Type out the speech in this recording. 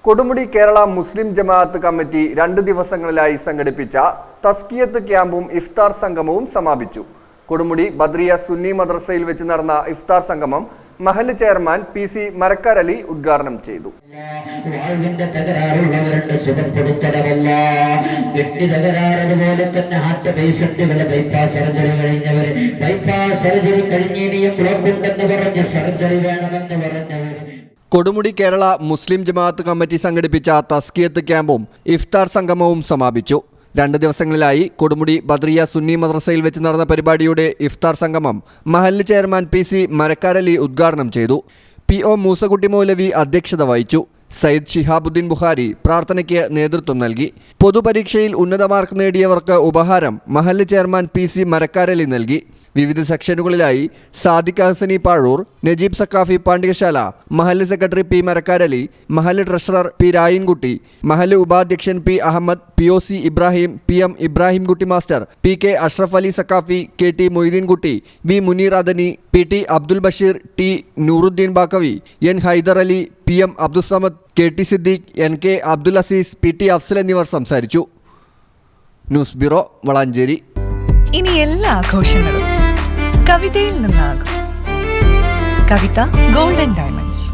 കൊടുമുടി കേരള മുസ്ലിം ജമാഅത്ത് കമ്മിറ്റി 2 ദിവസങ്ങളിലായി സംഘടിപ്പിച്ച തസ്കിയത്ത് ക്യാമ്പും ഇഫ്താർ സംഗമവും സമാപിച്ചു. കൊടുമുടി ബദ്രിയ സുന്നി മദ്രസയിൽ വെച്ച് നടന്ന ഇഫ്താർ സംഗമം മഹല്ല് ചെയർമാൻ PC മരക്കാരലി ഉദ്ഘാടനം ചെയ്തു. കൊടുമുടി കേരള മുസ്ലിം ജമാഅത്ത് കമ്മിറ്റി സംഘടിപ്പിച്ച തസ്കിയത്ത് ക്യാമ്പും ഇഫ്താർ സംഗമവും സമാപിച്ചു. 2 ദിവസങ്ങളിലായി കൊടുമുടി ബദ്രിയ സുന്നി മദ്രസയിൽ വെച്ച് നടന്ന പരിപാടിയുടെ ഇഫ്താർ സംഗമം മഹല്ല് ചെയർമാൻ PC മരക്കാരലി ഉദ്ഘാടനം ചെയ്തു. PO മൂസകുട്ടി മൗലവി അധ്യക്ഷത വഹിച്ചു. സയ്യിദ് ഷിഹാബുദ്ദീൻ ബുഖാരി പ്രാർത്ഥനയ്ക്ക് നേതൃത്വം നൽകി. പൊതുപരീക്ഷയിൽ ഉന്നത മാർക്ക് നേടിയവർക്ക് ഉപഹാരം മഹല്ല് ചെയർമാൻ PC മരക്കാരലി നൽകി. വിവിധ സെക്ഷനുകളിലായി സാദിഖ് ഹസനി പാഴൂർ, നജീബ് സക്കാഫി പാണ്ഡ്യശാല, മഹല്ല് സെക്രട്ടറി P മരക്കാരലി, മഹല്ല് ട്രഷറർ P രായിൻകുട്ടി, മഹല്ല് ഉപാധ്യക്ഷൻ P Ahammed, POC Ibrahim, PM Ibrahimkutty master, PK Ashraf Ali Saqafi, KT Moideenkutty, V Muneer Adani, PT Abdul Basheer, T Nooruddeen Baqavi, N Haidar Ali, PM Abdussamad, KT Siddique, NK Abdul Azeez, PT Afsal എന്നിവർ സംസാരിച്ചു. News bureau, Valanchery. ഇനി എല്ലാ ആഘോഷങ്ങളും കവിതയിൽ നിന്നാകും. കവിത ഗോൾഡൻ ഡയമണ്ട്സ്.